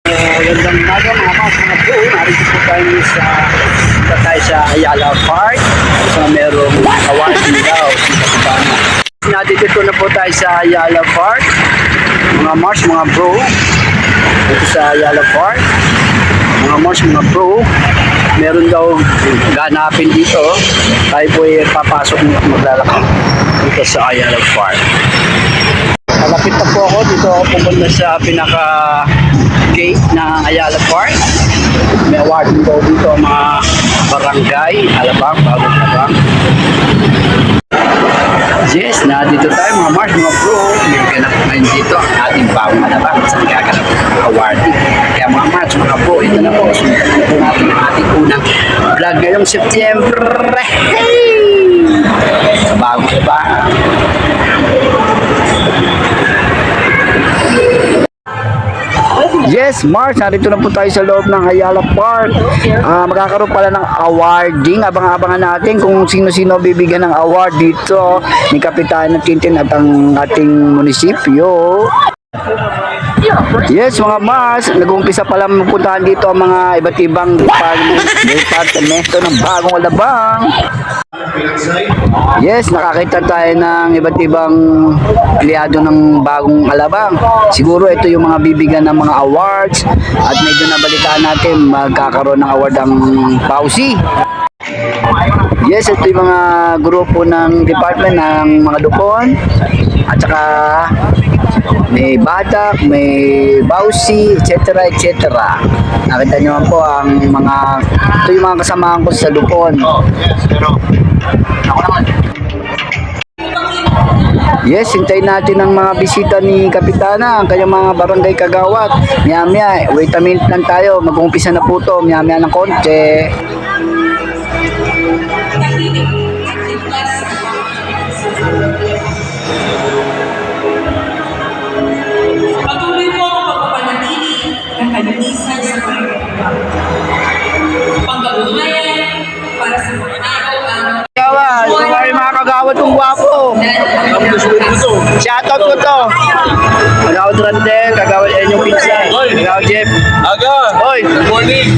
Magandang umaga mga po. Narito po tayo sa Ayala Park. So merong award daw si Kapitana. Nandito na po tayo sa Ayala Park. Mga Mars, mga bro. Dito sa Ayala Park. Mga Mars, mga bro. Meron daw ganapin dito. Tayo po ay papasok maglalakad dito sa Ayala Park. Malapit na po ako. Dito ako pupunta sa pinaka gate ng Ayala Park. May awarding daw dito ang mga barangay, Alabang, Bagong Alabang. Yes, nandito tayo mga Mars, mga bro. May ganap ngayon dito ang ating Bagong Alabang sa nagaganap awarding. Kaya mga Mars, mga bro, ito na po. Sundan na po natin ang ating unang vlog ngayong September. Hey! Sa Bagong Alabang. Yes, Mars, narito na po tayo sa loob ng Ayala Park. Magkakaroon pala ng awarding. Abang-abangan natin kung sino-sino bibigyan ng award dito ni Kapitana Tintin at ang ating munisipyo. Yes, mga Mars, nag-uumpisa pala mapuntahan dito ang mga iba't ibang departamento ng Bagong Alabang. Yes, nakakita tayo ng iba't ibang pliyado ng Bagong Alabang. Siguro ito yung mga bibigyan ng mga awards at medyo nabalitaan natin magkakaroon ng award ang Pausi. Yes, ito yung mga grupo ng department ng mga Dupon at saka may Badak, may Bausi, etc. etc. Nakita nyo po ang mga ito yung mga kasamahan ko sa Dupon. Yes, hintayin natin ang mga bisita ni Kapitana, ang kanyang mga barangay kagawad. Maya-maya, wait a minute lang tayo. Mag-uumpisa na po ito. Maya-maya ng konti. Patuloy po ang pagpapanatili ng kalinisan sa panggabuhayan para sa mga tao ang Kagawad, kung kayo mga kagawad kong gwapo. Shoutout ko to. Kagawad Randel, kagawad yung pinsan. Kagawad Jeff. Aga! Hoy! Morning!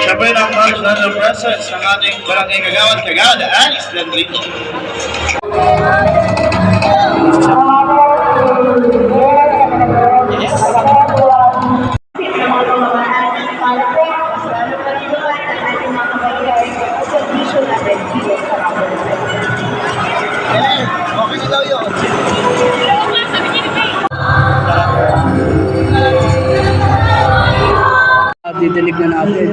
Siyempre ng personal presence ng ating barangay kagawad Alice Landrich. Okay na daw yun. Didilig na natin.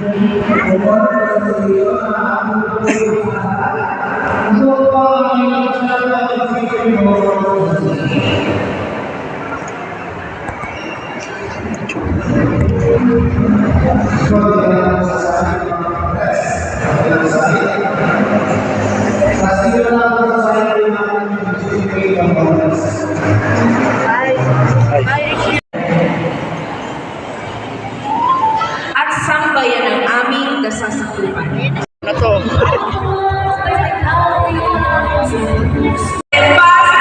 at sambayan ng aming nasasakupan. Na to.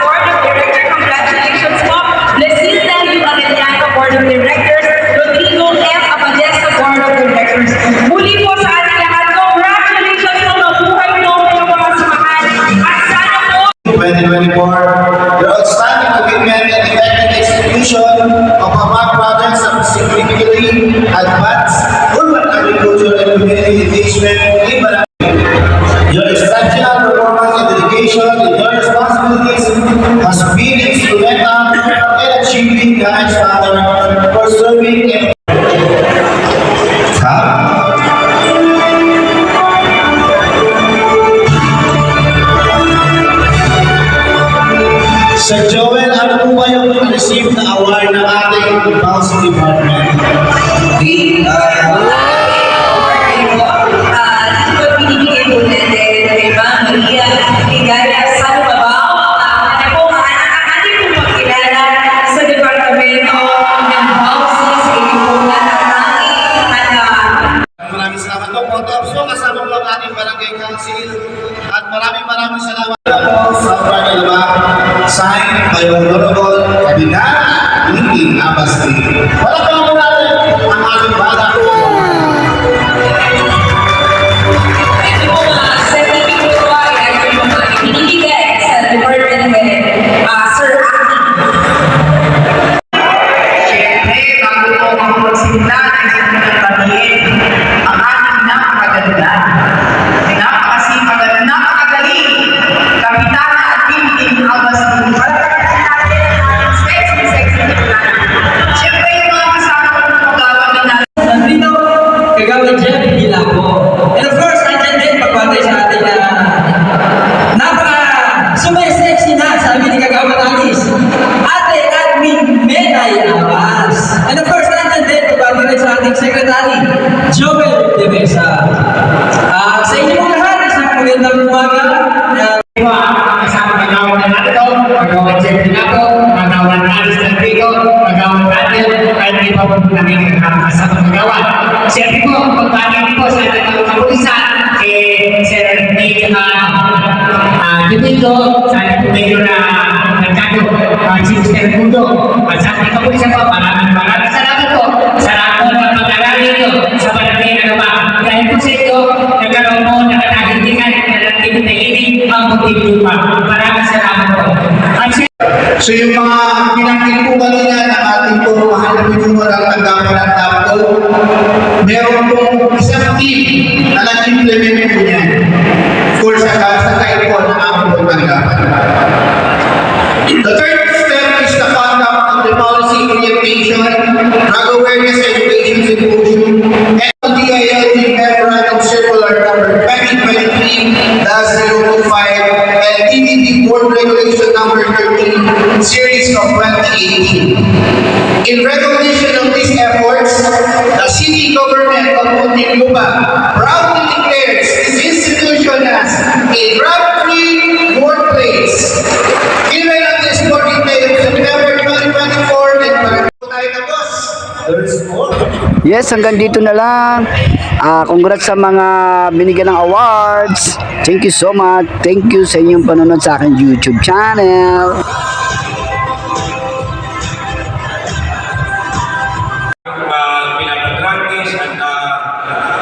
Board of Directors, congratulations po. Blesita U. Arellano, Board of Directors. Rodrigo F. Abadesa, Board of Directors. Muli po sa ating lahat, congratulations po. Mabuhay po kayo mga samahan. At sana po 2024, your outstanding commitment and effective execution of our projects have significantly advanced urban agriculture and community engagement in Barangay. Your exceptional performance and dedication in your responsibilities has been instrumental in achieving the high standard for serving and tatlong photo ops po, kasama po ang ating barangay council. At maraming salamat po sa Pranalaba. Signed by Honorable Kabinan Lindy Abasti. Wala pa mo natin ang ating bata po. Ito po mga certificate po ay ito po mga binibigay sa Department Head, Sir Aki. Siyempre, bago po ako magsimula, nais ko nang tabihin ang ating napakaganda, napakasipag at napakagaling, Kapitana at Team Abasti. Palagpasin natin ang ating sexy Kapitana. Siyempre, yung mga kasama ko ng paggawa din natin. Nandito, kagawad Jeff Hilapo. And of course, nandiyan din pagbatay sa ating super-sexy na, sabi ni Kagawad Alice, Ate Admin Menay Abbas. And of course, nandiyan din pagbatay rin sa ating Secretary, Joel De Mesa. Sa inyo pong lahat, isang magandang umaga. Kasama kagawad na natin ito, kagawad Jeff Hilapo, kagawad Alice Enrico, kagawad Daniel, kahit di pa po namin kasama kagawad. Siyempre po, pagbati po sa ating mga kapulisan, Sir Nick Dipito, sa ating po medyo na nagkado, si Mr. Mundo. At sa ating kapulisan po, maraming salamat po sa lahat po ng pag-aaral nito sa barangay na naman. Dahil po sa ito, nagkaroon po nakatahintingan at nagtibig ang pagtibig pa. Maraming salamat po. At So yung mga pinakil po kanina ng ating po mahal na pinungulang tanggapan at tapos, meron pong isang team na nag-implement po yan. Of course, sa kayo po ng aming po tanggapan. The third step is the conduct of the policy orientation, drug awareness education symposium, and the DILG Memorandum Circular number 2023-025 and DDD Board Regulation number 13, series of 2018. In recognition of these efforts, the city government of Muntinlupa proudly declares this institution as a drug-free workplace. Given on this 14th day of September 2024, and tayo tapos. There is more. Yes, hanggang dito na lang. Congrats sa mga binigyan ng awards. Thank you so much. Thank you sa inyong panonood sa aking YouTube channel. Pinapadrangis at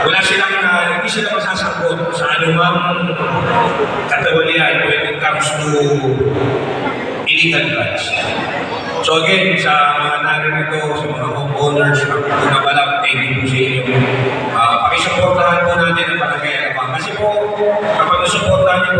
wala silang, hindi sila masasagot sa anumang katawalian when it comes to illegal drugs. So again, sa mga naririto, sa mga homeowners, una pa lang, thank you po sa inyo. Pakisuportahan po natin ang barangay Alabang. Kasi po, kapag nasuportahan niyo po,